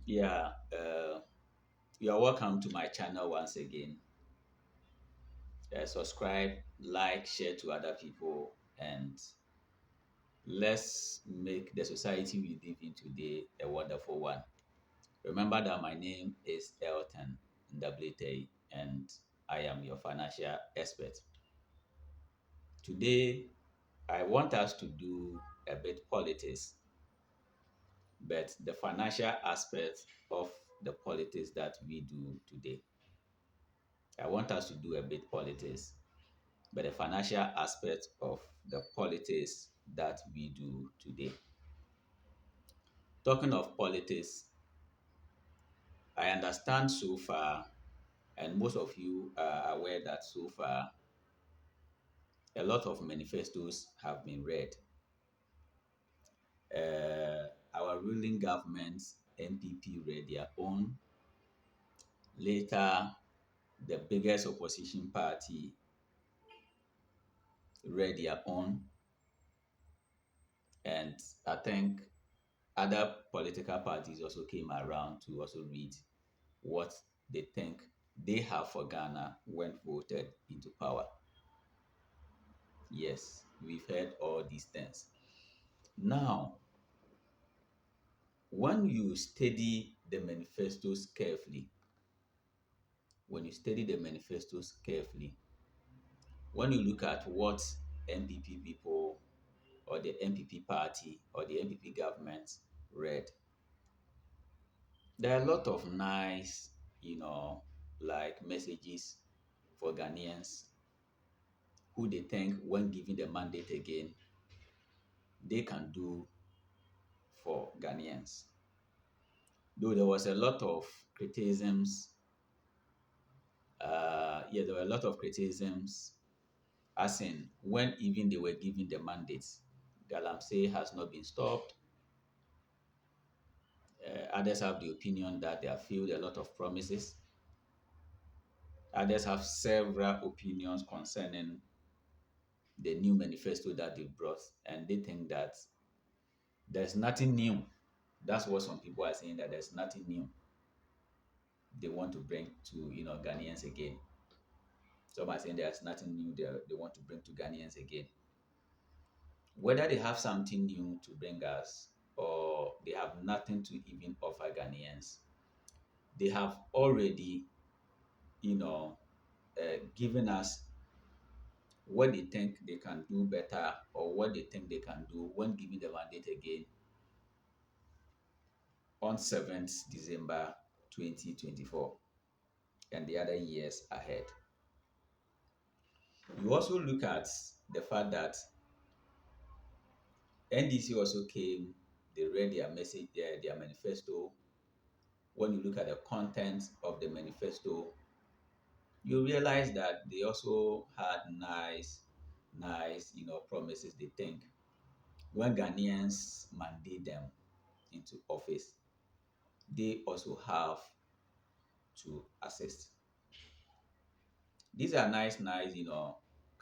Yeah, you are welcome to my channel once again. Subscribe, like, share to other people, and let's make the society we live in today a wonderful one. Remember that my name is Elton Ndablete, and I am your financial expert. Today, I want us to do a bit politics, but the financial aspect of the politics that we do today. I want us to do a bit politics, but the financial aspect of the politics that we do today. Talking of politics, I understand so far, and most of you are aware that so far a lot of manifestos have been read. Our ruling government, NPP, read their own. Later, the biggest opposition party read their own. And I think other political parties also came around to also read what they think they have for Ghana when voted into power. Yes, we've heard all these things. Now, when you study the manifestos carefully, when you study the manifestos carefully, when you look at what NPP people or the NPP party or the NPP government read, there are a lot of nice, like messages for Ghanaians who they think when given the mandate again, they can do for Ghanaians. Though there was a lot of criticisms, there were a lot of criticisms, as in when even they were given the mandates, Galamsey has not been stopped. Others have the opinion that they have failed a lot of promises. Others have several opinions concerning the new manifesto that they brought, and they think that there's nothing new. That's what some people are saying, that there's nothing new they want to bring to Ghanaians again. Some are saying there's nothing new they want to bring to Ghanaians again. Whether they have something new to bring us or they have nothing to even offer Ghanaians, they have already, given us what they think they can do better or what they think they can do when given the mandate again on 7th December 2024 and the other years ahead. You also look at the fact that NDC also came, they read their message, their manifesto. When you look at the content of the manifesto, you realize that they also had nice, promises. They think when Ghanaians mandate them into office, they also have to assist. These are nice,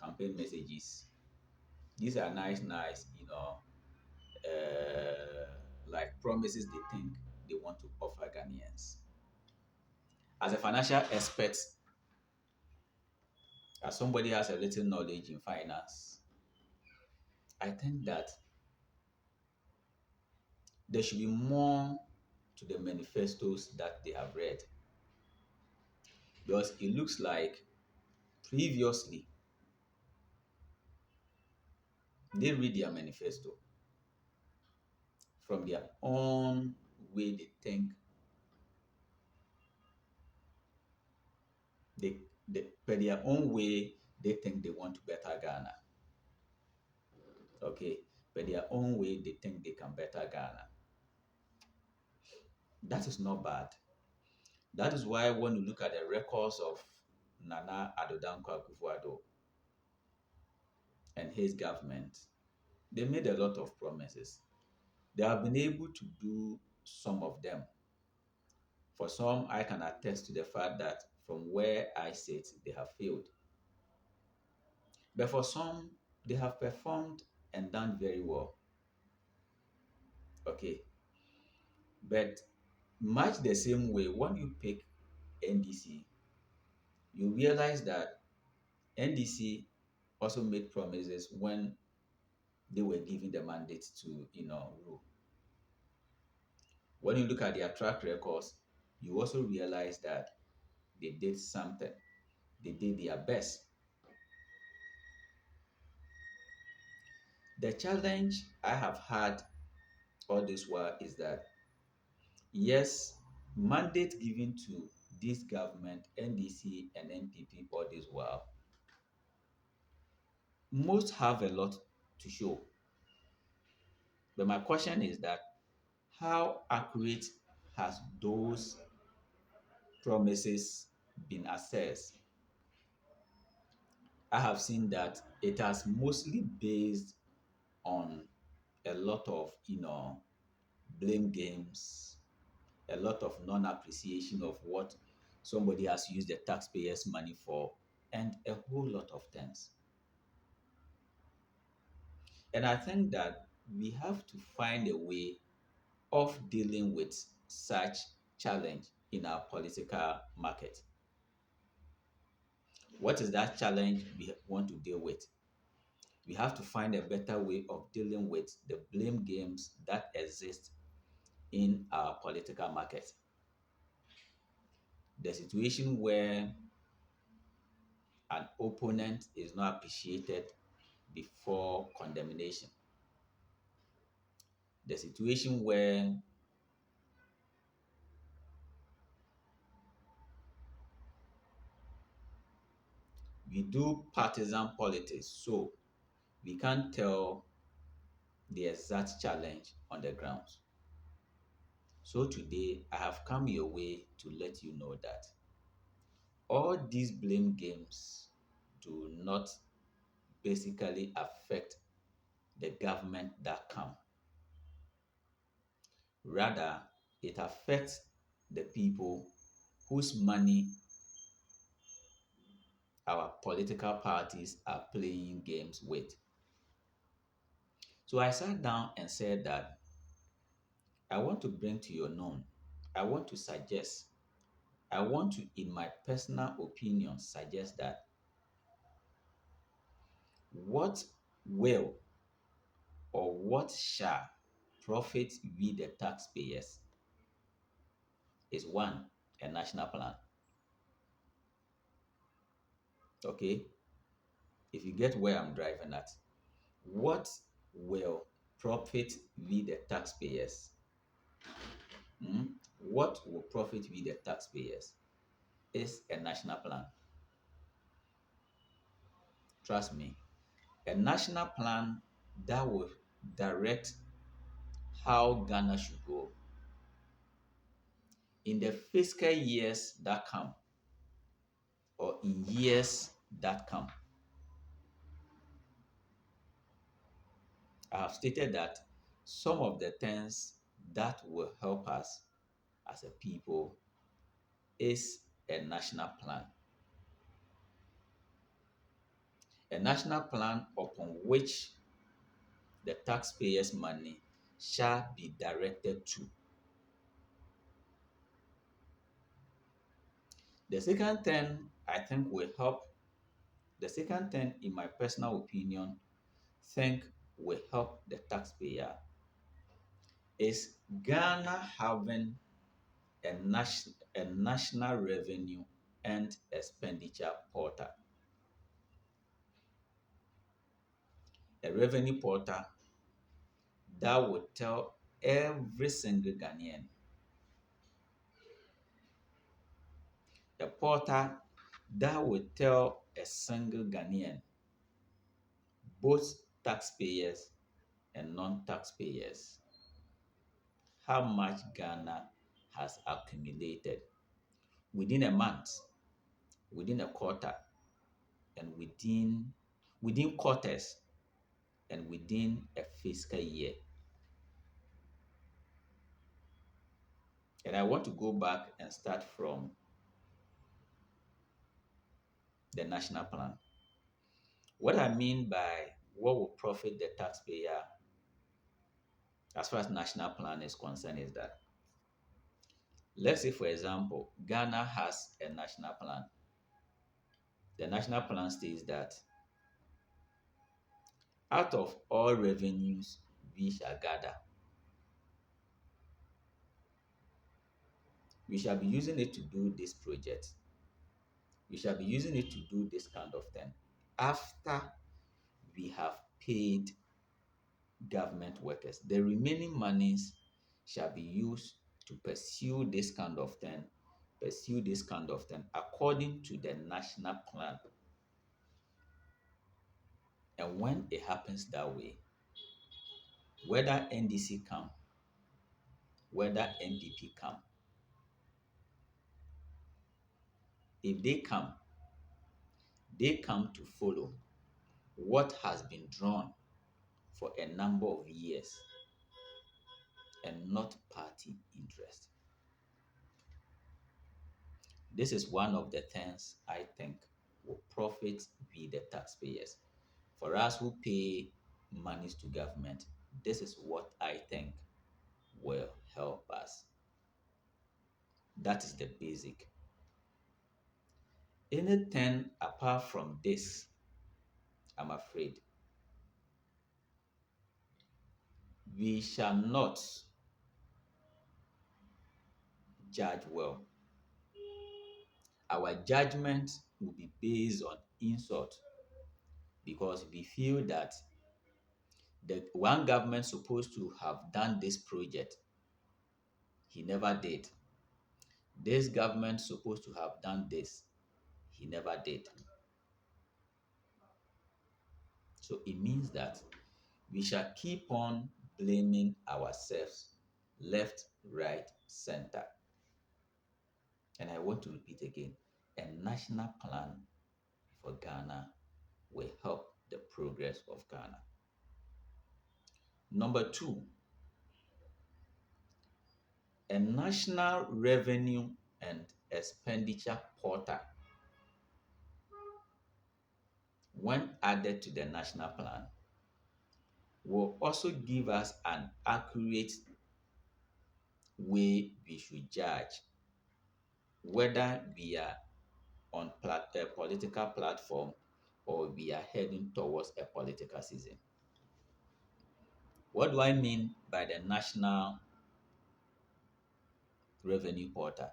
campaign messages. These are nice, like promises they think they want to offer Ghanaians. As a financial expert, as somebody has a little knowledge in finance, I think that there should be more to the manifestos that they have read. Because it looks like previously they read their manifesto from their own way they think by their own way they think they want to better Ghana. Okay, by their own way they think they can better Ghana. That is not bad. That is why when you look at the records of Nana Addo Dankwa Akufo-Addo and his government, they made a lot of promises. They have been able to do some of them. For some, I can attest to the fact that from where I sit, they have failed. But for some, they have performed and done very well. Okay. But Much the same way, when you pick NDC, you realize that NDC also made promises when they were given the mandate to, rule. When you look at their track records, you also realize that they did something. They did their best. The challenge I have had all this while is that, yes, mandate given to this government, NDC and NPP all this while, most have a lot to show. But my question is that how accurate has those promises been assessed? I have seen that it has mostly based on a lot of, blame games, a lot of non-appreciation of what somebody has used the taxpayers' money for, and a whole lot of things. And I think that we have to find a way of dealing with such challenge in our political market. What is that challenge we want to deal with? We have to find a better way of dealing with the blame games that exist in our political market. The situation where an opponent is not appreciated before condemnation. The situation where we do partisan politics, so we can't tell the exact challenge on the grounds. So today, I have come your way to let you know that all these blame games do not basically affect the government that come. Rather, it affects the people whose money our political parties are playing games with. So I sat down and said that I want to bring to your known, I want to suggest, I want to, in my personal opinion, suggest that what will or what shall profit we the taxpayers is one, a national plan. Okay? If you get where I'm driving at, what will profit we the taxpayers? What will profit we the taxpayers is a national plan. Trust me, a national plan that will direct how Ghana should go in the fiscal years that come or in years that come. I have stated that some of the things that will help us as a people is a national plan. A national plan upon which the taxpayers' money shall be directed to. The second thing I think will help, the second thing, in my personal opinion, think will help the taxpayer is Ghana having a national revenue and expenditure portal. A revenue portal that would tell every single Ghanaian, a portal that would tell a single Ghanaian, both taxpayers and non-taxpayers, how much Ghana has accumulated within a month, within a quarter, and within quarters, and within a fiscal year. And I want to go back and start from the national plan. What I mean by what will profit the taxpayer as far as national plan is concerned is that Let's say, for example, Ghana has a national plan. The national plan states that out of all revenues we shall gather, we shall be using it to do this project. We shall be using it to do this kind of thing. After we have paid government workers, the remaining monies shall be used to pursue this kind of thing, according to the national plan. And when it happens that way, whether NDC come, whether NPP come, if they come to follow what has been drawn for a number of years and not party interest. This is one of the things I think will profit we the taxpayers. For us who pay monies to government, this is what I think will help us. That is the basic. Anything apart from this, I'm afraid, we shall not judge well. Our judgment will be based on insult because we feel that the one government supposed to have done this project, he never did. This government supposed to have done this, he never did. So it means that we shall keep on blaming ourselves left, right, center. And I want to repeat again, a national plan for Ghana will help the progress of Ghana. Number two, a national revenue and expenditure portal, when added to the national plan, will also give us an accurate way we should judge whether we are on a political platform or we are heading towards a political season. What do I mean by the national revenue portal?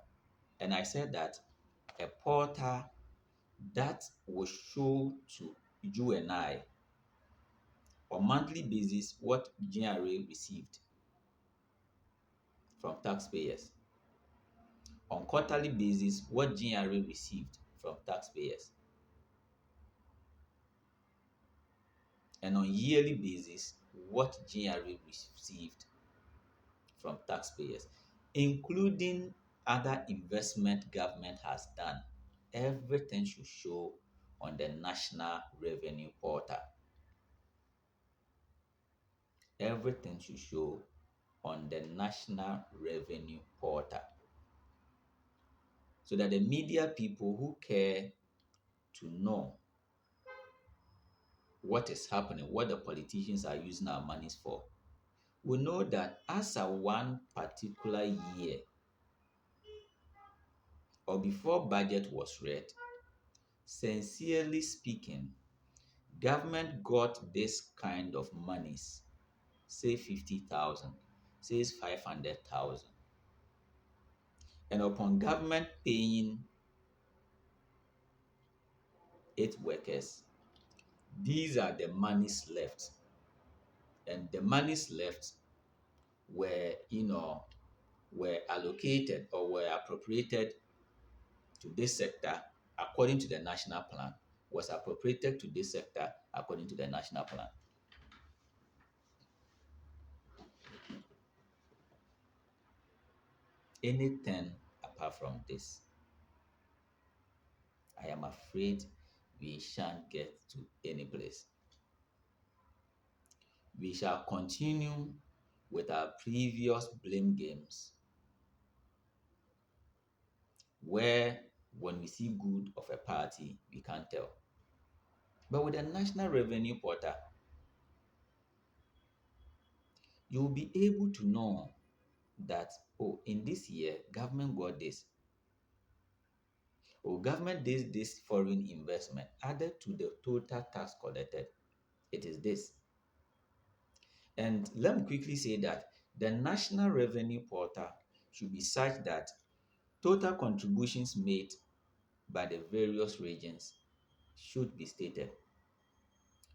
And I said that a portal that will show to you and I on monthly basis what GRA received from taxpayers, on quarterly basis what GRA received from taxpayers, and on yearly basis what GRA received from taxpayers, including other investment government has done. Everything should show on the National Revenue Portal. Everything should show on the National Revenue Portal. So that the media people who care to know what is happening, what the politicians are using our monies for, will know that as a one particular year or before budget was read, sincerely speaking, government got this kind of monies, say 50,000, says 500,000. And upon government paying its workers, these are the monies left. And the monies left were, were allocated or were appropriated to this sector according to the national plan, was appropriated to this sector according to the national plan. Anything apart from this, I am afraid we shan't get to any place. We shall continue with our previous blame games, where when we see good of a party, we can't tell. But with the National Revenue Portal, you'll be able to know that, oh, in this year, government got this, or government did this foreign investment added to the total tax collected. It is this. And let me quickly say that the National Revenue Portal should be such that total contributions made by the various regions should be stated.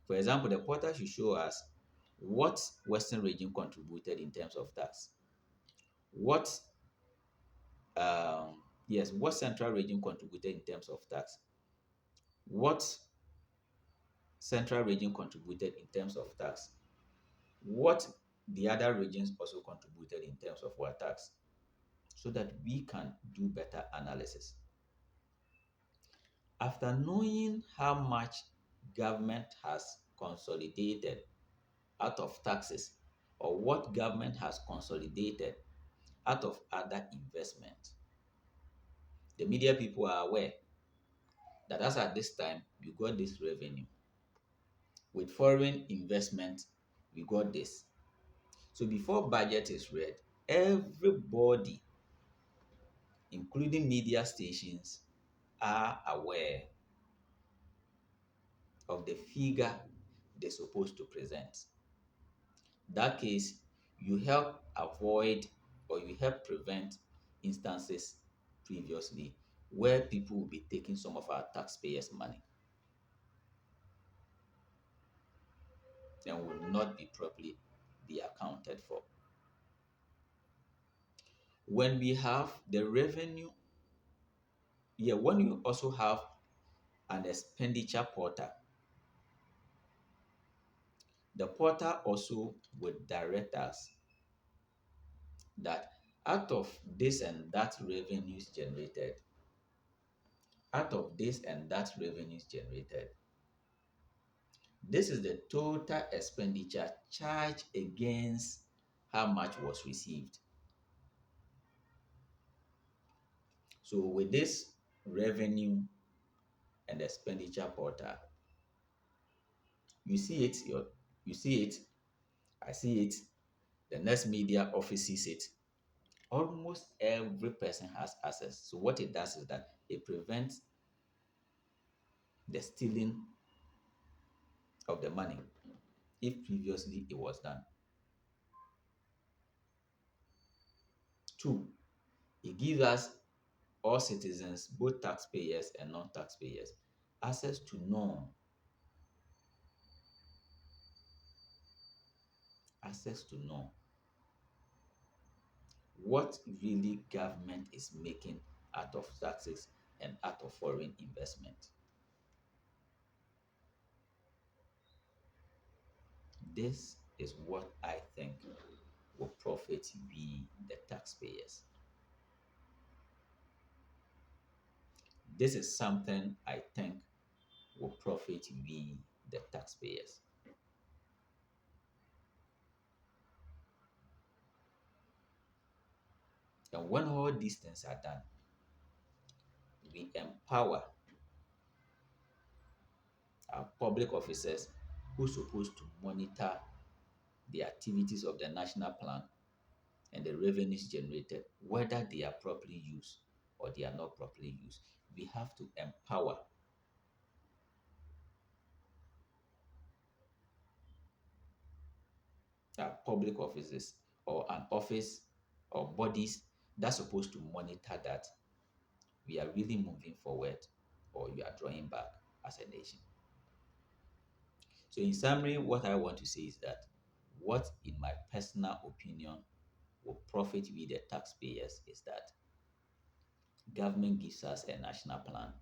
For example, the portal should show us what Western region contributed in terms of tax, what yes, what Central region contributed in terms of tax, what Central region contributed in terms of tax, what the other regions also contributed in terms of what tax, so that we can do better analysis. After knowing how much government has consolidated out of taxes, or what government has consolidated out of other investment, the media people are aware that as at this time, we got this revenue. With foreign investment, we got this. So before budget is read, everybody, including media stations, are aware of the figure they're supposed to present. That case, you help avoid or you help prevent instances previously where people will be taking some of our taxpayers' money and will not be properly be accounted for. When we have the revenue, yeah, when you also have an expenditure portal, the portal also would direct us that out of this and that revenues generated, out of this and that revenues generated, this is the total expenditure charged against how much was received. So with this revenue and expenditure portal, you see it, you see it, I see it, the next media office sees it. Almost every person has access. So what it does is that it prevents the stealing of the money if previously it was done. Two, it gives us, all citizens, both taxpayers and non-taxpayers, access to know what really government is making out of taxes and out of foreign investment. This is what I think will profit we, the taxpayers. This is something I think will profit we, the taxpayers. And when all these things are done, we empower our public officers who are supposed to monitor the activities of the national plan and the revenues generated, whether they are properly used or they are not properly used. We have to empower our public offices or an office or bodies that's supposed to monitor that we are really moving forward or we are drawing back as a nation. So, in summary, what I want to say is that what, in my personal opinion, will profit we, the taxpayers, is that government gives us a national plan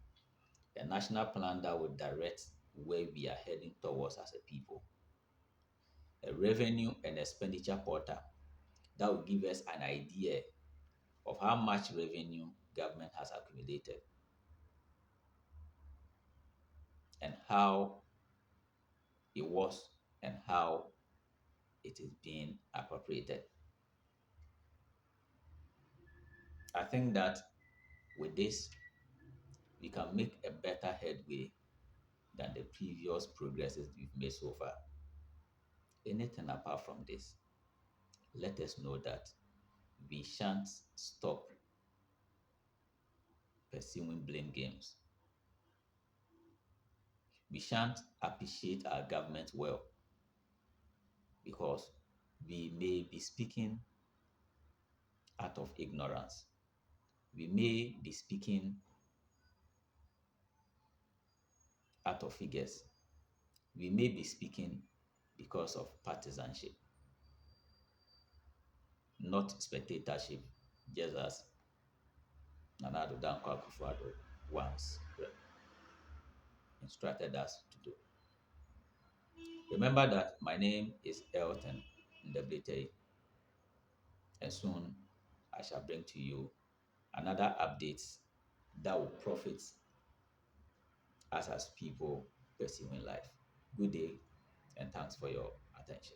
that will direct where we are heading towards as a people, a revenue and expenditure portal that will give us an idea of how much revenue government has accumulated and how it was and how it is being appropriated. I think that with this, we can make a better headway than the previous progresses we've made so far. Anything apart from this, let us know that we shan't stop pursuing blame games. We shan't appreciate our government well because we may be speaking out of ignorance. We may be speaking out of figures. We may be speaking because of partisanship, not spectatorship, just as Nana Addo Dankwa Akufo-Addo once instructed us to do. Remember that my name is Elton Ndeblete, and soon I shall bring to you another update that will profit us as people pursuing life. Good day, and thanks for your attention.